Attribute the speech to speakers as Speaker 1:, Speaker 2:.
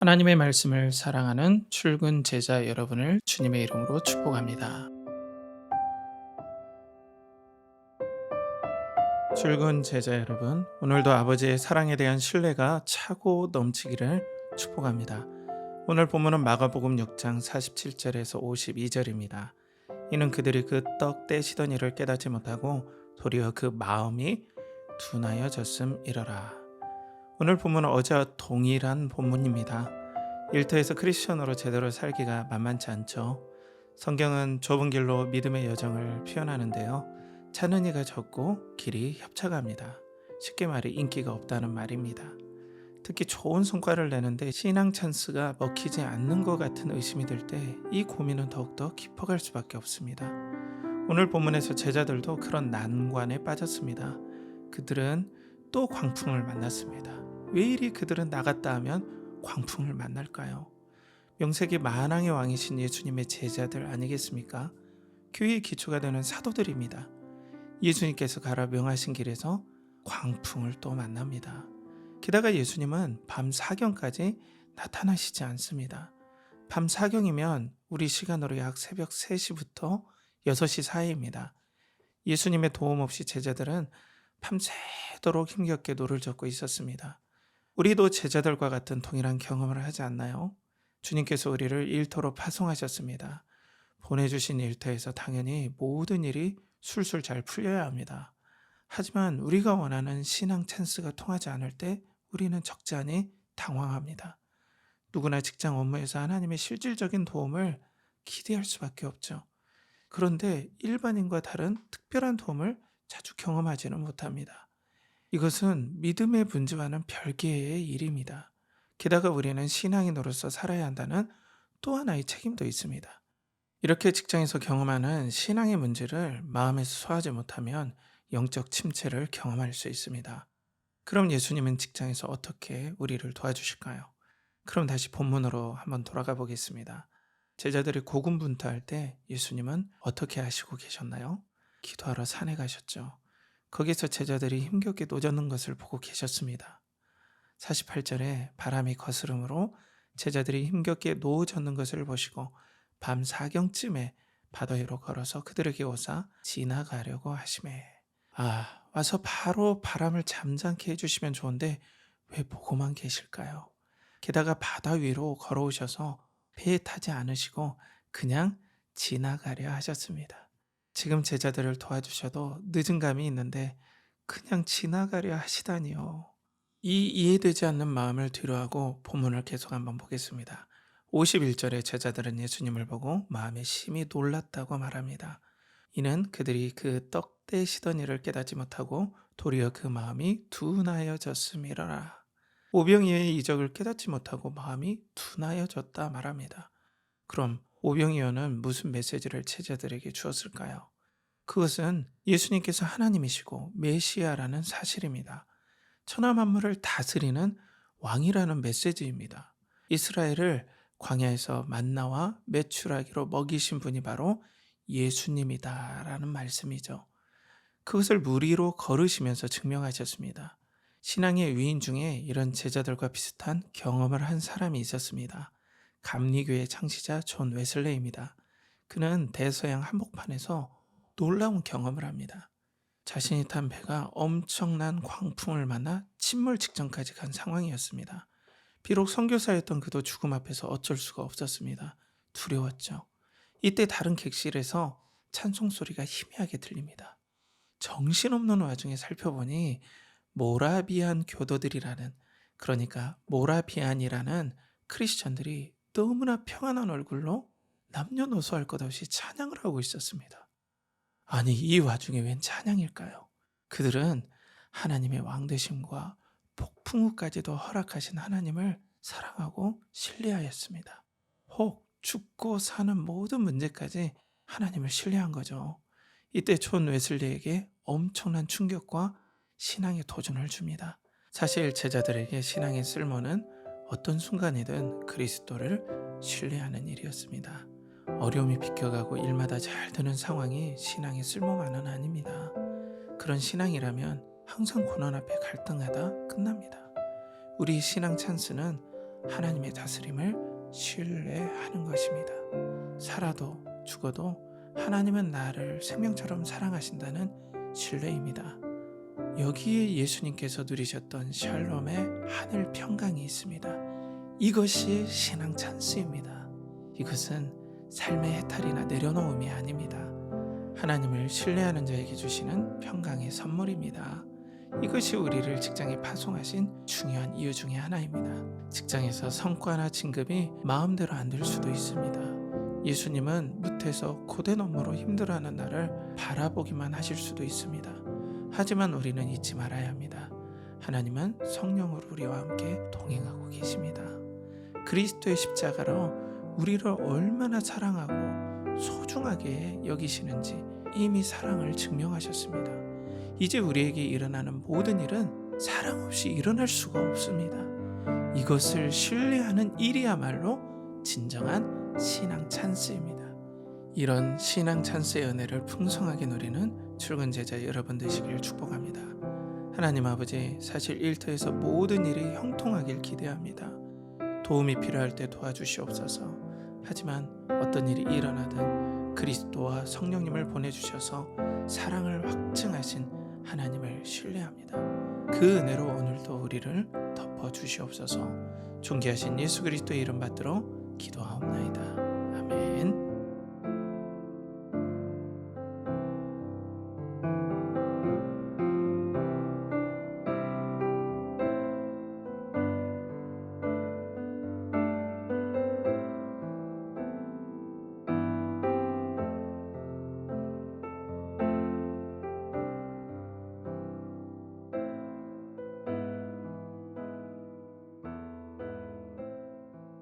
Speaker 1: 하나님의 말씀을 사랑하는 출근 제자 여러분을 주님의 이름으로 축복합니다. 출근 제자 여러분, 오늘도 아버지의 사랑에 대한 신뢰가 차고 넘치기를 축복합니다. 오늘 본문은 마가복음 6장 47절에서 52절입니다. 이는 그들이 그 떡 떼시던 일을 깨닫지 못하고 도리어 그 마음이 둔하여졌음이러라. 오늘 본문은 어제와 동일한 본문입니다. 일터에서 크리스천으로 제대로 살기가 만만치 않죠. 성경은 좁은 길로 믿음의 여정을 표현하는데요. 찾는 이가 적고 길이 협착합니다. 쉽게 말해 인기가 없다는 말입니다. 특히 좋은 성과를 내는데 신앙 찬스가 먹히지 않는 것 같은 의심이 들 때 이 고민은 더욱더 깊어갈 수밖에 없습니다. 오늘 본문에서 제자들도 그런 난관에 빠졌습니다. 그들은 또 광풍을 만났습니다. 왜 이리 그들은 나갔다 하면 광풍을 만날까요? 명색이 만왕의 왕이신 예수님의 제자들 아니겠습니까? 교회의 기초가 되는 사도들입니다. 예수님께서 가라 명하신 길에서 광풍을 또 만납니다. 게다가 예수님은 밤 사경까지 나타나시지 않습니다. 밤 사경이면 우리 시간으로 약 새벽 3시부터 6시 사이입니다. 예수님의 도움 없이 제자들은 밤새도록 힘겹게 노를 젓고 있었습니다. 우리도 제자들과 같은 동일한 경험을 하지 않나요? 주님께서 우리를 일터로 파송하셨습니다. 보내주신 일터에서 당연히 모든 일이 술술 잘 풀려야 합니다. 하지만 우리가 원하는 신앙 찬스가 통하지 않을 때 우리는 적잖이 당황합니다. 누구나 직장 업무에서 하나님의 실질적인 도움을 기대할 수밖에 없죠. 그런데 일반인과 다른 특별한 도움을 자주 경험하지는 못합니다. 이것은 믿음의 문제와는 별개의 일입니다. 게다가 우리는 신앙인으로서 살아야 한다는 또 하나의 책임도 있습니다. 이렇게 직장에서 경험하는 신앙의 문제를 마음에서 소화하지 못하면 영적 침체를 경험할 수 있습니다. 그럼 예수님은 직장에서 어떻게 우리를 도와주실까요? 그럼 다시 본문으로 한번 돌아가 보겠습니다. 제자들이 고군분투할 때 예수님은 어떻게 하시고 계셨나요? 기도하러 산에 가셨죠. 거기서 제자들이 힘겹게 노젓는 것을 보고 계셨습니다. 48절에 바람이 거스름으로 제자들이 힘겹게 노젓는 것을 보시고 밤 사경쯤에 바다 위로 걸어서 그들에게 오사 지나가려고 하시매. 와서 바로 바람을 잠잠케 해주시면 좋은데 왜 보고만 계실까요? 게다가 바다 위로 걸어오셔서 배에 타지 않으시고 그냥 지나가려 하셨습니다. 지금 제자들을 도와주셔도 늦은 감이 있는데 그냥 지나가려 하시다니요. 이 이해되지 않는 마음을 뒤로하고 본문을 계속 한번 보겠습니다. 51절에 제자들은 예수님을 보고 마음에 심히 놀랐다고 말합니다. 이는 그들이 그 떡 떼시던 일을 깨닫지 못하고 도리어 그 마음이 둔하여졌음이러라. 오병이어의 이적을 깨닫지 못하고 마음이 둔하여졌다 말합니다. 그럼 오병이어는 무슨 메시지를 제자들에게 주었을까요? 그것은 예수님께서 하나님이시고 메시아라는 사실입니다. 천하 만물을 다스리는 왕이라는 메시지입니다. 이스라엘을 광야에서 만나와 메추라기로 먹이신 분이 바로 예수님이다라는 말씀이죠. 그것을 물 위로 걸으시면서 증명하셨습니다. 신앙의 위인 중에 이런 제자들과 비슷한 경험을 한 사람이 있었습니다. 감리교의 창시자 존 웨슬레이입니다. 그는 대서양 한복판에서 놀라운 경험을 합니다. 자신이 탄 배가 엄청난 광풍을 만나 침몰 직전까지 간 상황이었습니다. 비록 선교사였던 그도 죽음 앞에서 어쩔 수가 없었습니다. 두려웠죠. 이때 다른 객실에서 찬송 소리가 희미하게 들립니다. 정신없는 와중에 살펴보니 모라비안 교도들이라는, 그러니까 모라비안이라는 크리스천들이 너무나 평안한 얼굴로 남녀노소 할 것 없이 찬양을 하고 있었습니다. 아니, 이 와중에 웬 찬양일까요? 그들은 하나님의 왕되심과 폭풍우까지도 허락하신 하나님을 사랑하고 신뢰하였습니다. 혹 죽고 사는 모든 문제까지 하나님을 신뢰한 거죠. 이때 존 웨슬리에게 엄청난 충격과 신앙의 도전을 줍니다. 사실 제자들에게 신앙의 쓸모는 어떤 순간이든 그리스도를 신뢰하는 일이었습니다. 어려움이 비껴가고 일마다 잘 되는 상황이 신앙의 쓸모만은 아닙니다. 그런 신앙이라면 항상 고난 앞에 갈등하다 끝납니다. 우리 신앙 찬스는 하나님의 다스림을 신뢰하는 것입니다. 살아도 죽어도 하나님은 나를 생명처럼 사랑하신다는 신뢰입니다. 여기에 예수님께서 누리셨던 샬롬의 하늘 평강이 있습니다. 이것이 신앙 찬스입니다. 이것은 삶의 해탈이나 내려놓음이 아닙니다. 하나님을 신뢰하는 자에게 주시는 평강의 선물입니다. 이것이 우리를 직장에 파송하신 중요한 이유 중에 하나입니다. 직장에서 성과나 진급이 마음대로 안 될 수도 있습니다. 예수님은 무태서 고된 업무로 힘들어하는 나를 바라보기만 하실 수도 있습니다. 하지만 우리는 잊지 말아야 합니다. 하나님은 성령으로 우리와 함께 동행하고 계십니다. 그리스도의 십자가로 우리를 얼마나 사랑하고 소중하게 여기시는지 이미 사랑을 증명하셨습니다. 이제 우리에게 일어나는 모든 일은 사랑 없이 일어날 수가 없습니다. 이것을 신뢰하는 일이야말로 진정한 신앙 찬스입니다. 이런 신앙 찬스의 은혜를 풍성하게 누리는 출근 제자 여러분 되시길 축복합니다. 하나님 아버지, 사실 일터에서 모든 일이 형통하길 기대합니다. 도움이 필요할 때 도와주시옵소서. 하지만 어떤 일이 일어나든 그리스도와 성령님을 보내주셔서 사랑을 확증하신 하나님을 신뢰합니다. 그 은혜로 오늘도 우리를 덮어주시옵소서. 존귀하신 예수 그리스도의 이름 받들어 기도하옵나이다.